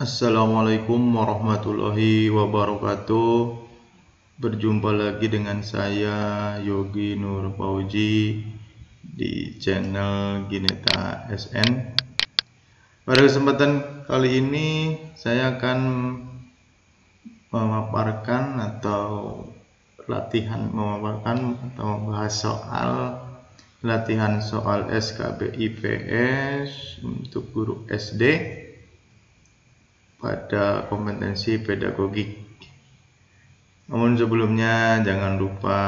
Assalamualaikum warahmatullahi wabarakatuh. Berjumpa lagi dengan saya Yogi Nur Fauji di channel Gineta SN. Pada kesempatan kali ini saya akan memaparkan atau membahas soal latihan soal SKB IPS untuk guru SD pada kompetensi pedagogik. Namun sebelumnya jangan lupa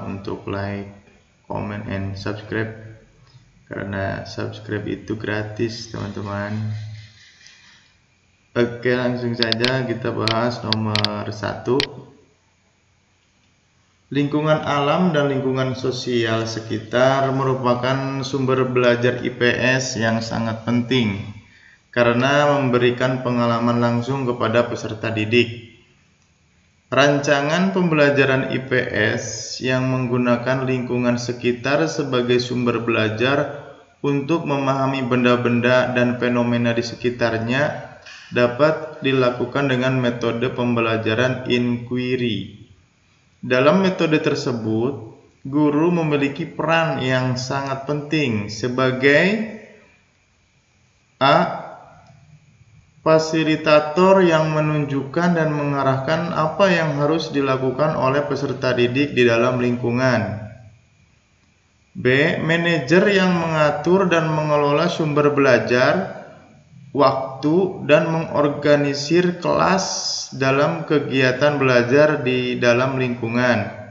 untuk like, comment, and subscribe, karena subscribe itu gratis, teman-teman. Oke, langsung saja kita bahas nomor 1. Lingkungan alam dan lingkungan sosial sekitar merupakan sumber belajar IPS yang sangat penting karena memberikan pengalaman langsung kepada peserta didik. Rancangan pembelajaran IPS yang menggunakan lingkungan sekitar sebagai sumber belajar untuk memahami benda-benda dan fenomena di sekitarnya dapat dilakukan dengan metode pembelajaran inquiry. Dalam metode tersebut, guru memiliki peran yang sangat penting sebagai fasilitator yang menunjukkan dan mengarahkan apa yang harus dilakukan oleh peserta didik di dalam lingkungan. B. Manajer yang mengatur dan mengelola sumber belajar, waktu, dan mengorganisir kelas dalam kegiatan belajar di dalam lingkungan.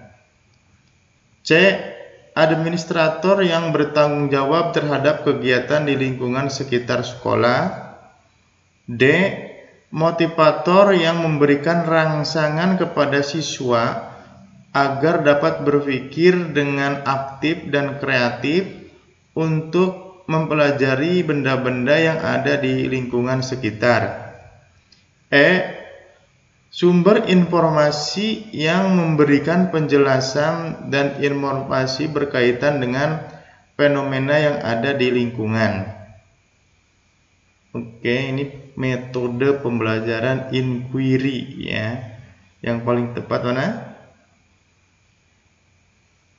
C. Administrator yang bertanggung jawab terhadap kegiatan di lingkungan sekitar sekolah. D. Motivator yang memberikan rangsangan kepada siswa agar dapat berpikir dengan aktif dan kreatif untuk mempelajari benda-benda yang ada di lingkungan sekitar. E. Sumber informasi yang memberikan penjelasan dan informasi berkaitan dengan fenomena yang ada di lingkungan. Oke, ini metode pembelajaran inquiry ya. Yang paling tepat mana?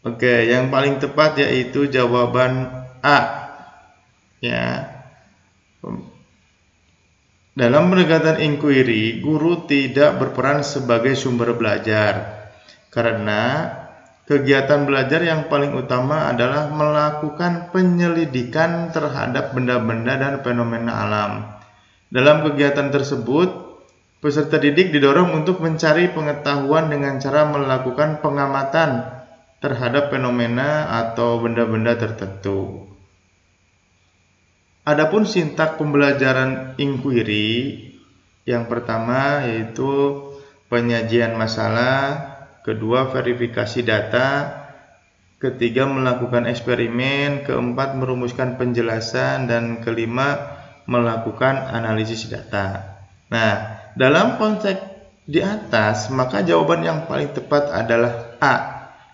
Oke, yang paling tepat yaitu jawaban A. Ya. Dalam pendekatan inquiry, guru tidak berperan sebagai sumber belajar karena kegiatan belajar yang paling utama adalah melakukan penyelidikan terhadap benda-benda dan fenomena alam. Dalam kegiatan tersebut, peserta didik didorong untuk mencari pengetahuan dengan cara melakukan pengamatan terhadap fenomena atau benda-benda tertentu. Adapun sintak pembelajaran inquiry, yang pertama yaitu penyajian masalah, kedua verifikasi data, ketiga melakukan eksperimen, keempat merumuskan penjelasan, dan kelima melakukan analisis data. Nah, dalam konteks di atas, maka jawaban yang paling tepat adalah A,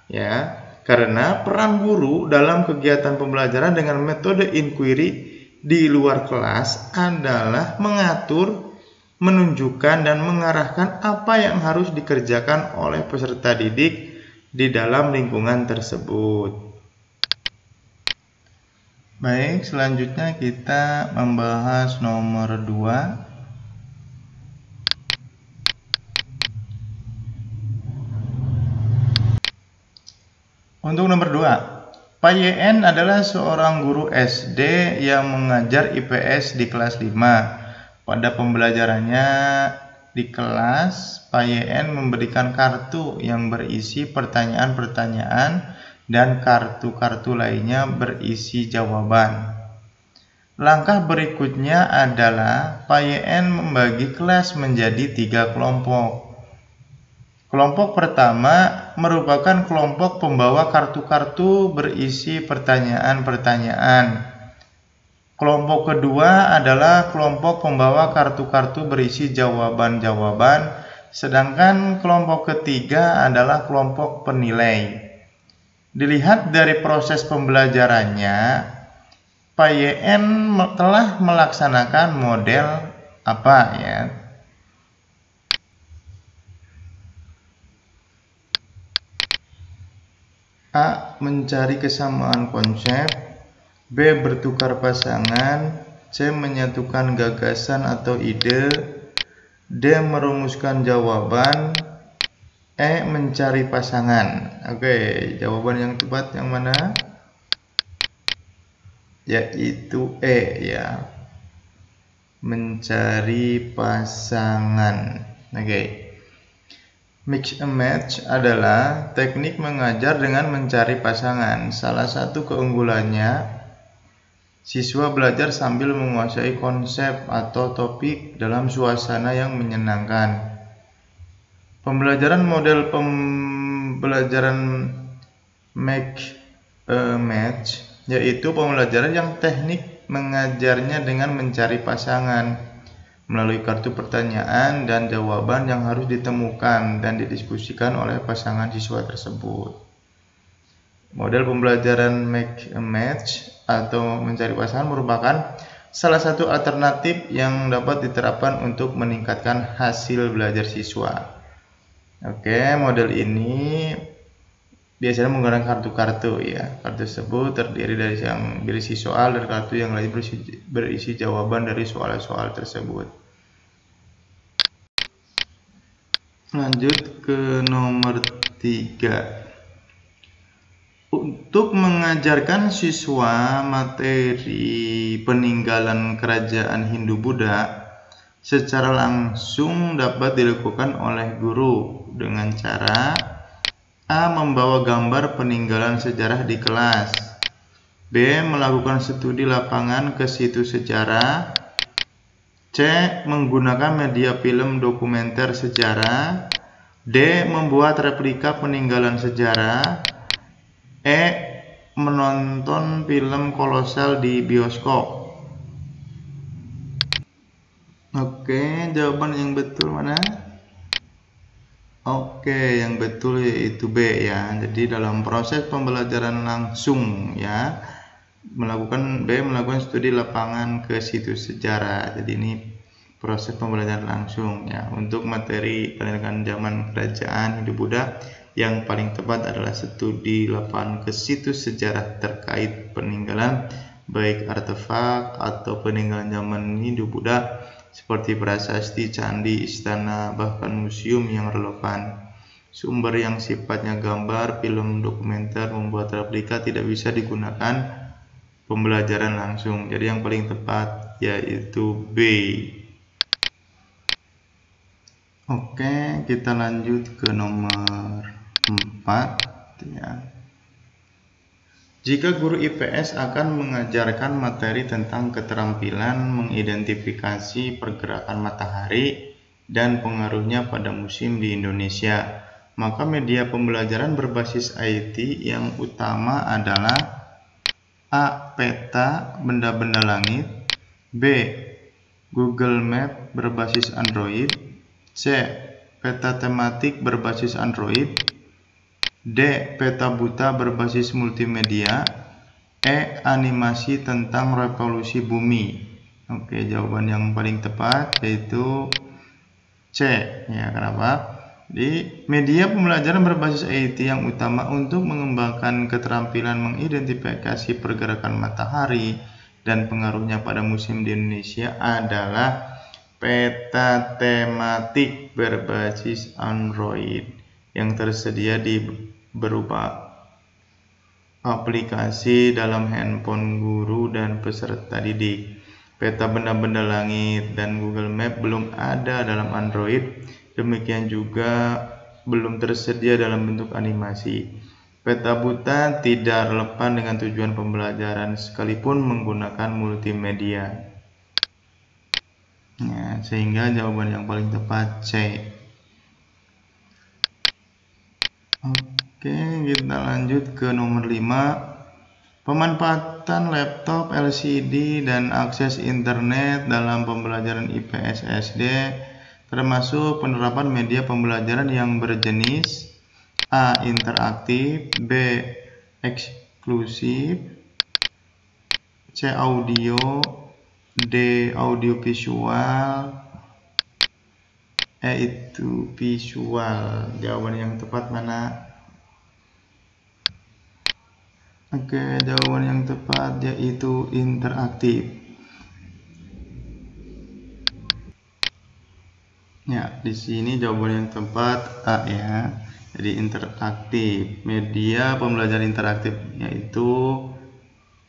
ya, karena peran guru dalam kegiatan pembelajaran dengan metode inquiry di luar kelas adalah mengatur, menunjukkan, dan mengarahkan apa yang harus dikerjakan oleh peserta didik di dalam lingkungan tersebut. Baik, selanjutnya kita membahas nomor 2. Untuk nomor 2, Pak YN adalah seorang guru SD yang mengajar IPS di kelas 5. Pada pembelajarannya di kelas, Pak YN memberikan kartu yang berisi pertanyaan-pertanyaan dan kartu-kartu lainnya berisi jawaban. Langkah berikutnya adalah Pak YN membagi kelas menjadi 3 kelompok. Kelompok pertama merupakan kelompok pembawa kartu-kartu berisi pertanyaan-pertanyaan. Kelompok kedua adalah kelompok pembawa kartu-kartu berisi jawaban-jawaban, sedangkan kelompok ketiga adalah kelompok penilai. Dilihat dari proses pembelajarannya, Pak YN telah melaksanakan model apa ya? A. Mencari kesamaan konsep, B. Bertukar pasangan, C. Menyatukan gagasan atau ide, D. Merumuskan jawaban, E. Mencari pasangan. Oke, jawaban yang tepat yang mana? Yaitu E ya. Mencari pasangan. Oke. Mix and match adalah teknik mengajar dengan mencari pasangan. Salah satu keunggulannya, siswa belajar sambil menguasai konsep atau topik dalam suasana yang menyenangkan. Pembelajaran model pembelajaran mix and match yaitu pembelajaran yang teknik mengajarnya dengan mencari pasangan melalui kartu pertanyaan dan jawaban yang harus ditemukan dan didiskusikan oleh pasangan siswa tersebut. Model pembelajaran mix and match atau mencari pasangan merupakan salah satu alternatif yang dapat diterapkan untuk meningkatkan hasil belajar siswa. Oke, model ini biasanya menggunakan kartu-kartu ya. Kartu tersebut terdiri dari yang berisi soal dan kartu yang lain berisi jawaban dari soal-soal tersebut. Lanjut ke nomor 3. Untuk mengajarkan siswa materi peninggalan kerajaan Hindu-Buddha secara langsung dapat dilakukan oleh guru dengan cara A. Membawa gambar peninggalan sejarah di kelas, B. Melakukan studi lapangan ke situs sejarah, C. Menggunakan media film dokumenter sejarah, D. Membuat replika peninggalan sejarah, E. Menonton film kolosal di bioskop. Oke, jawaban yang betul mana? Oke, yang betul yaitu B ya. Jadi dalam proses pembelajaran langsung ya, melakukan studi lapangan ke situs sejarah. Jadi ini proses pembelajaran langsung ya. Untuk materi pendidikan zaman kerajaan Hindu-Buddha yang paling tepat adalah studi lapangan ke situs sejarah terkait peninggalan, baik artefak atau peninggalan zaman Hindu-Buddha seperti prasasti, candi, istana, bahkan museum yang relevan. Sumber yang sifatnya gambar, film dokumenter, membuat replika tidak bisa digunakan pembelajaran langsung. Jadi yang paling tepat yaitu B. Oke, kita lanjut ke nomor 4 ya. Jika guru IPS akan mengajarkan materi tentang keterampilan mengidentifikasi pergerakan matahari dan pengaruhnya pada musim di Indonesia, maka media pembelajaran berbasis IT yang utama adalah A. Peta benda-benda langit, B. Google Map berbasis Android, C. Peta tematik berbasis Android, D. Peta buta berbasis multimedia, E. Animasi tentang revolusi bumi. Oke, jawaban yang paling tepat yaitu C ya. Kenapa? Di media pembelajaran berbasis IT yang utama untuk mengembangkan keterampilan mengidentifikasi pergerakan matahari dan pengaruhnya pada musim di Indonesia adalah peta tematik berbasis Android yang tersedia di berupa aplikasi dalam handphone guru dan peserta didik. Peta benda-benda langit dan Google Map belum ada dalam Android. Demikian juga belum tersedia dalam bentuk animasi. Peta buta tidak relevan dengan tujuan pembelajaran sekalipun menggunakan multimedia. Ya, sehingga jawaban yang paling tepat C. Oke, kita lanjut ke nomor 5. Pemanfaatan laptop, LCD, dan akses internet dalam pembelajaran IPS SD termasuk penerapan media pembelajaran yang berjenis A. Interaktif, B. Eksklusif, C. Audio, D. Audiovisual, E. Itu visual. Jawaban yang tepat mana? Oke, jawaban yang tepat yaitu interaktif. Ya, di sini jawaban yang tepat A ya. Jadi interaktif. Media pembelajaran interaktif yaitu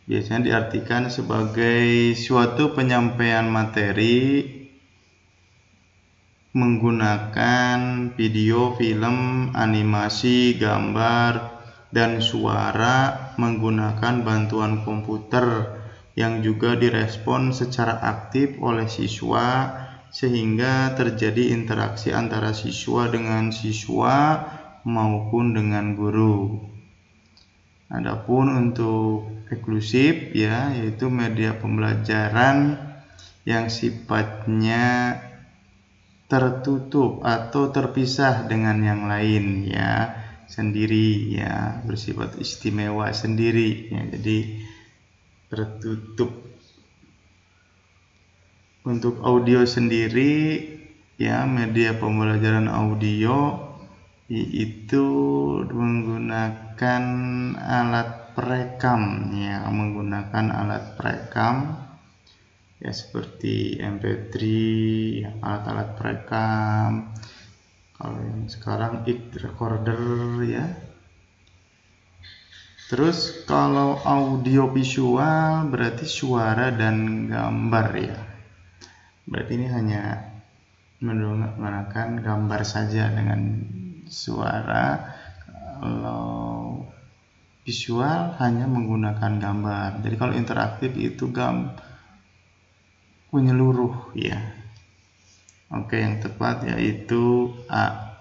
biasanya diartikan sebagai suatu penyampaian materi menggunakan video, film, animasi, gambar, dan suara menggunakan bantuan komputer yang juga direspon secara aktif oleh siswa sehingga terjadi interaksi antara siswa dengan siswa maupun dengan guru. Adapun untuk eksklusif ya, yaitu media pembelajaran yang sifatnya tertutup atau terpisah dengan yang lain ya, sendiri ya, bersifat istimewa sendiri ya, jadi tertutup. Untuk audio sendiri ya, media pembelajaran audio itu menggunakan alat perekam ya, ya seperti MP3 ya, alat-alat perekam. Kalau yang sekarang recorder ya. Terus kalau audio visual berarti suara dan gambar ya. Berarti ini hanya menggunakan gambar saja dengan suara. Kalau visual hanya menggunakan gambar. Jadi kalau interaktif itu menyeluruh ya. Oke, yang tepat yaitu A.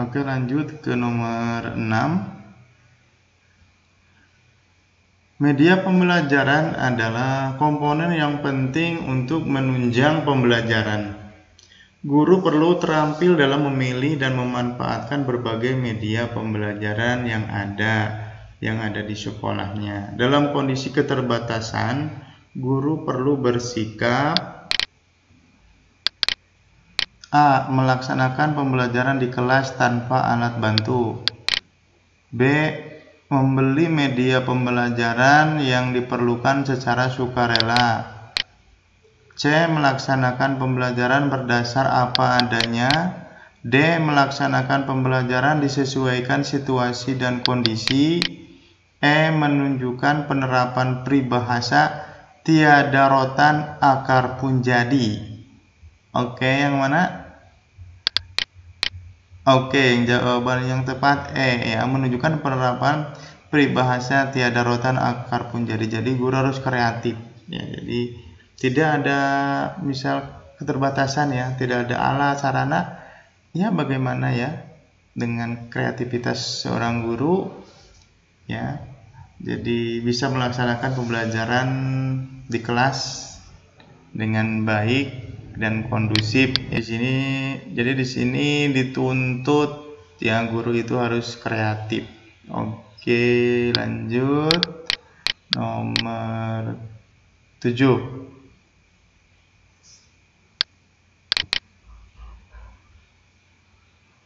Oke, lanjut ke nomor 6. Media pembelajaran adalah komponen yang penting untuk menunjang pembelajaran. Guru perlu terampil dalam memilih dan memanfaatkan berbagai media pembelajaran yang ada di sekolahnya. Dalam kondisi keterbatasan, guru perlu bersikap A. Melaksanakan pembelajaran di kelas tanpa alat bantu. B. Membeli media pembelajaran yang diperlukan secara sukarela. C. Melaksanakan pembelajaran berdasar apa adanya. D. Melaksanakan pembelajaran disesuaikan situasi dan kondisi. E. Menunjukkan penerapan peribahasa tiada rotan akar pun jadi. Oke, yang mana? Oke, jawaban yang tepat E ya, menunjukkan penerapan peribahasa tiada rotan akar pun jadi. Jadi guru harus kreatif ya. Jadi tidak ada misal keterbatasan ya, tidak ada alat sarana ya, bagaimana ya dengan kreativitas seorang guru ya. Jadi bisa melaksanakan pembelajaran di kelas dengan baik dan kondusif. Jadi di sini dituntut ya, guru itu harus kreatif. Oke, lanjut nomor 7.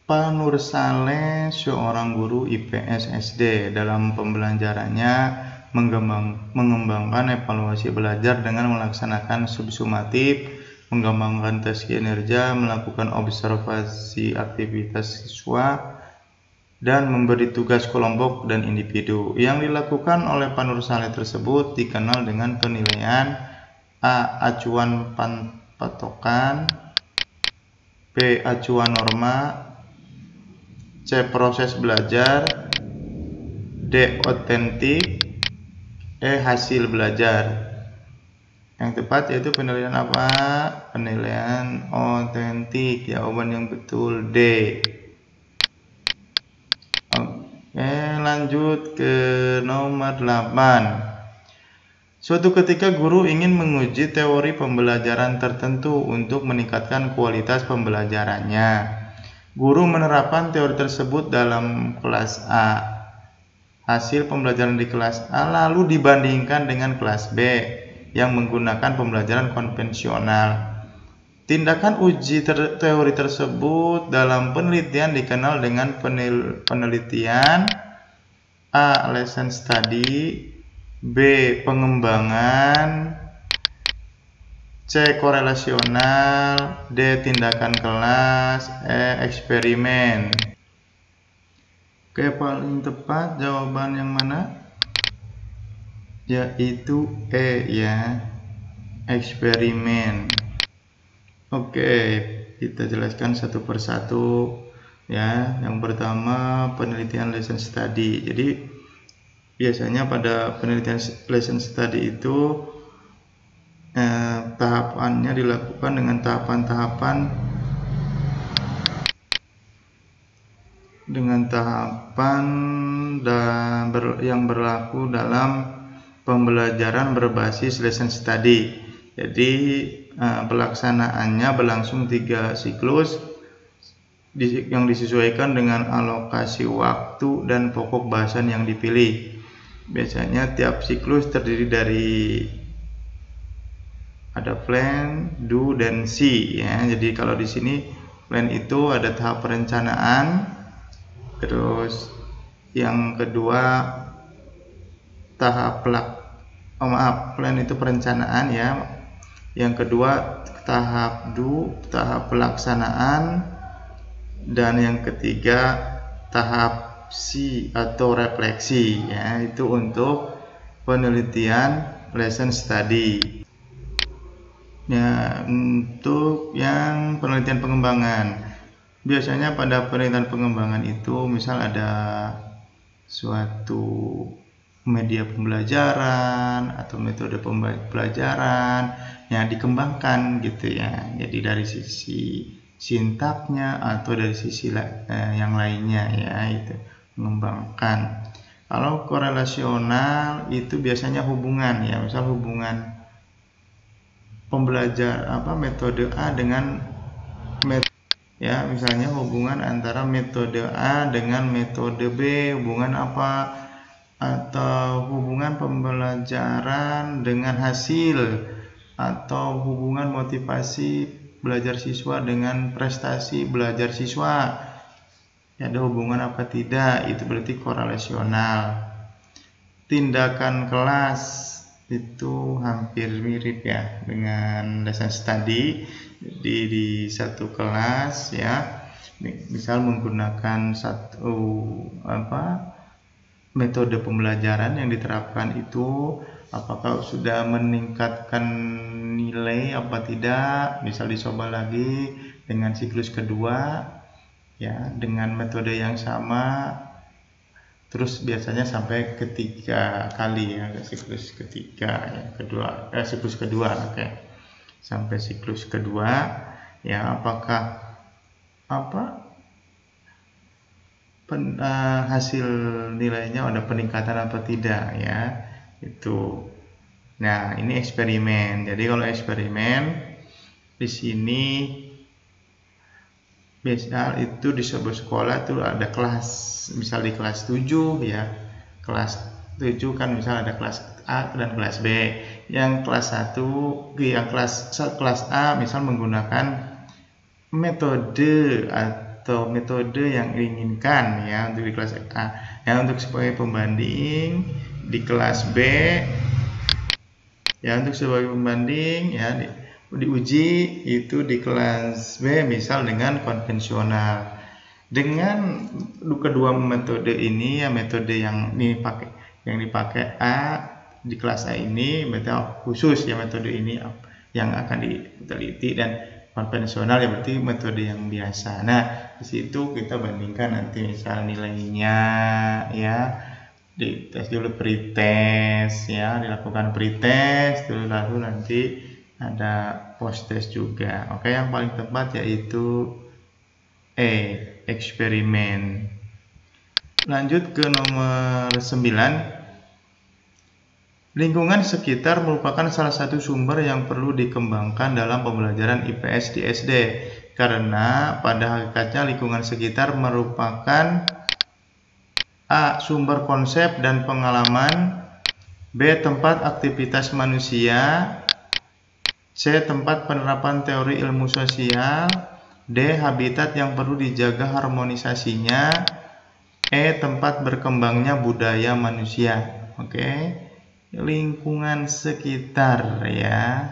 Pak Nur Saleh, seorang guru IPS SD, dalam pembelajarannya mengembangkan evaluasi belajar dengan melaksanakan subsumatif, mengembangkan tes kinerja, melakukan observasi aktivitas siswa, dan memberi tugas kelompok dan individu. Yang dilakukan oleh Pak Nur Saleh tersebut dikenal dengan penilaian A. Acuan patokan, B. Acuan norma, C. Proses belajar, D. Otentik, E. Hasil belajar. Yang tepat yaitu penilaian apa? Penilaian otentik. Jawaban yang betul D. Oke, lanjut ke nomor 8. Suatu ketika guru ingin menguji teori pembelajaran tertentu untuk meningkatkan kualitas pembelajarannya. Guru menerapkan teori tersebut dalam kelas A. Hasil pembelajaran di kelas A lalu dibandingkan dengan kelas B yang menggunakan pembelajaran konvensional. Tindakan uji teori tersebut dalam penelitian dikenal dengan penelitian A. Lesson study, B. Pengembangan, C. Korelasional, D. Tindakan kelas, E. Eksperimen. Oke, paling tepat jawaban yang mana? Yaitu E ya, eksperimen. Oke, kita jelaskan satu persatu ya. Yang pertama penelitian lesson study. Jadi biasanya pada penelitian lesson study itu tahapannya dilakukan dengan tahapan yang berlaku dalam pembelajaran berbasis lesson study. Jadi pelaksanaannya berlangsung 3 siklus yang disesuaikan dengan alokasi waktu dan pokok bahasan yang dipilih. Biasanya tiap siklus terdiri dari ada plan, do, dan see ya. Jadi kalau di sini plan itu ada tahap perencanaan, terus yang kedua plan itu perencanaan ya. Yang kedua tahap do, tahap pelaksanaan, dan yang ketiga tahap see atau refleksi ya. Itu untuk penelitian lesson study. Ya, untuk yang penelitian pengembangan, biasanya pada penelitian pengembangan itu misal ada suatu media pembelajaran atau metode pembelajaran yang dikembangkan gitu ya. Jadi dari sisi sintaknya atau dari sisi yang lainnya ya, itu mengembangkan. Kalau korelasional itu biasanya hubungan ya, misal hubungan metode A dengan ya, misalnya hubungan antara metode A dengan metode B, hubungan apa, atau hubungan pembelajaran dengan hasil, atau hubungan motivasi belajar siswa dengan prestasi belajar siswa. Ya, ada hubungan apa tidak, itu berarti korelasional. Tindakan kelas itu hampir mirip ya dengan lesson study. Jadi di satu kelas ya, misal menggunakan metode pembelajaran yang diterapkan itu apakah sudah meningkatkan nilai apa tidak, misal dicoba lagi dengan siklus kedua ya dengan metode yang sama, terus biasanya sampai ketiga kali ya, siklus ketiga ya, siklus kedua oke. Sampai siklus kedua ya, apakah hasil nilainya ada peningkatan apa tidak ya, itu. Nah, ini eksperimen. Jadi kalau eksperimen di sini misal itu di sebuah sekolah itu ada kelas, misal di kelas 7 ya, kelas 7 kan misal ada kelas A dan kelas B. Yang kelas 1 yang kelas A misal menggunakan metode atau metode yang diinginkan ya untuk di kelas A ya, untuk sebagai pembanding di kelas B ya, untuk sebagai pembanding ya diuji itu di kelas B misal dengan konvensional. Dengan kedua metode ini ya, metode yang dipakai A di kelas A ini metode khusus ya, metode ini yang akan diteliti, dan konvensional ya berarti metode yang biasa. Nah, di situ kita bandingkan nanti misal nilainya ya, di tes dulu pretest ya, dilakukan pretest dulu, lalu nanti ada post test juga. Oke, yang paling tepat yaitu E, eksperimen. Lanjut ke nomor 9. Lingkungan sekitar merupakan salah satu sumber yang perlu dikembangkan dalam pembelajaran IPS di SD, karena pada hakikatnya lingkungan sekitar merupakan A. Sumber konsep dan pengalaman, B. Tempat aktivitas manusia, C. Tempat penerapan teori ilmu sosial. D. Habitat yang perlu dijaga harmonisasinya. E. Tempat berkembangnya budaya manusia. Oke. Lingkungan sekitar ya,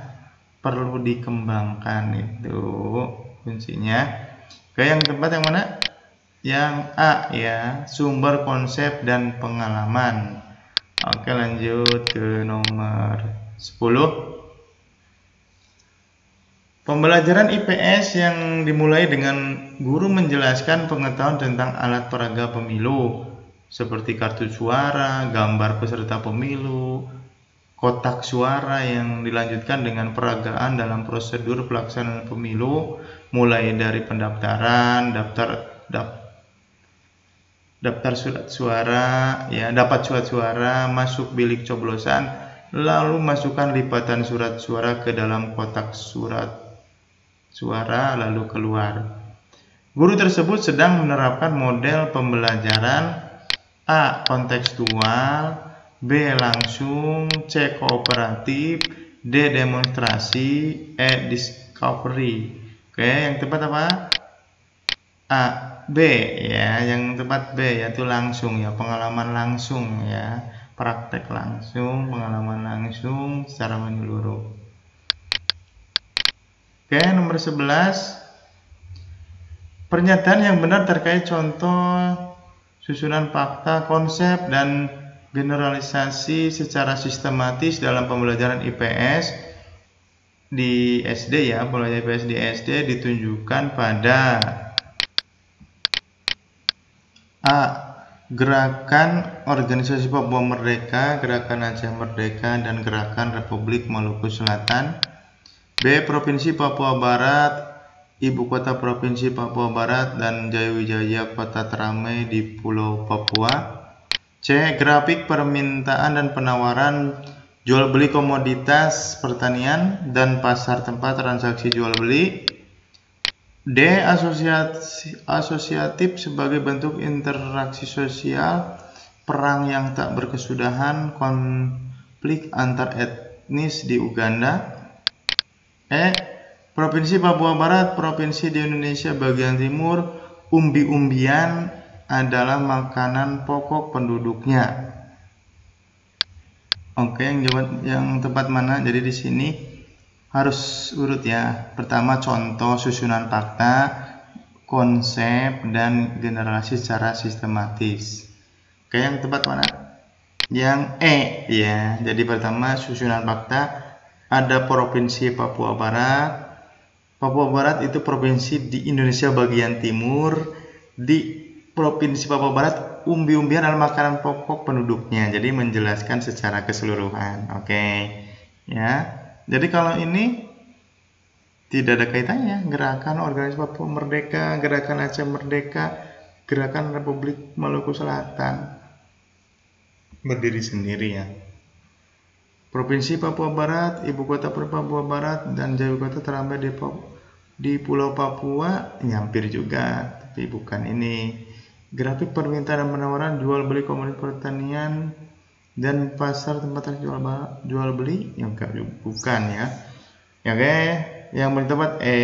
perlu dikembangkan, itu kuncinya. Oke, yang tempat yang mana? Yang A ya, sumber konsep dan pengalaman. Oke, lanjut ke nomor 10. Pembelajaran IPS yang dimulai dengan guru menjelaskan pengetahuan tentang alat peraga pemilu seperti kartu suara, gambar peserta pemilu, kotak suara, yang dilanjutkan dengan peragaan dalam prosedur pelaksanaan pemilu mulai dari pendaftaran, daftar surat suara ya, dapat surat suara, masuk bilik coblosan, lalu masukkan lipatan surat suara ke dalam kotak surat suara lalu keluar. Guru tersebut sedang menerapkan model pembelajaran A. Kontekstual, B. Langsung, C. Kooperatif, D. Demonstrasi, E. Discovery. Oke, yang tepat apa? A. B ya, yang tepat B, yaitu langsung ya, pengalaman langsung ya, praktek langsung, pengalaman langsung secara menyeluruh. Oke, nomor 11. Pernyataan yang benar terkait contoh susunan fakta, konsep, dan generalisasi secara sistematis dalam pembelajaran IPS di SD ya, pembelajaran IPS di SD ditunjukkan pada A. Gerakan Organisasi Papua Merdeka, Gerakan Aceh Merdeka, dan Gerakan Republik Maluku Selatan. B. Provinsi Papua Barat, Ibu Kota Provinsi Papua Barat, dan Jayawijaya Kota Teramai di Pulau Papua. C. Grafik permintaan dan penawaran jual beli komoditas pertanian dan pasar tempat transaksi jual beli. D. Asosiatif sebagai bentuk interaksi sosial, perang yang tak berkesudahan, konflik antar etnis di Uganda. E. Provinsi Papua Barat, provinsi di Indonesia bagian timur, umbi-umbian adalah makanan pokok penduduknya. Oke, yang tepat mana? Jadi di sini harus urut ya. Pertama, contoh susunan fakta, konsep, dan generasi secara sistematis. Oke, yang tepat mana? Yang E ya. Jadi pertama, susunan fakta, ada provinsi Papua Barat. Papua Barat itu provinsi di Indonesia bagian timur. Di provinsi Papua Barat, umbi-umbian adalah makanan pokok penduduknya. Jadi menjelaskan secara keseluruhan. Oke. Ya. Jadi kalau ini tidak ada kaitannya. Gerakan Organisasi Papua Merdeka, Gerakan Aceh Merdeka, Gerakan Republik Maluku Selatan berdiri sendiri ya. Provinsi Papua Barat, Ibu Kota Papua Barat, dan Jayawijaya Kota Teramai di Pulau Papua nyampir juga, tapi bukan ini. Grafik permintaan dan penawaran jual beli komoditas pertanian dan pasar tempat jual beli yang bukan ya. Oke, yang paling tepat E.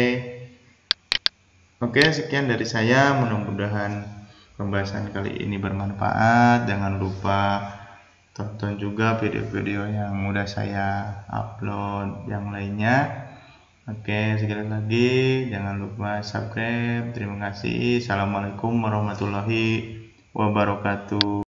Oke, sekian dari saya, mudah-mudahan pembahasan kali ini bermanfaat. Jangan lupa tonton juga video-video yang udah saya upload yang lainnya. Oke, sekali lagi jangan lupa subscribe. Terima kasih. Assalamualaikum warahmatullahi wabarakatuh.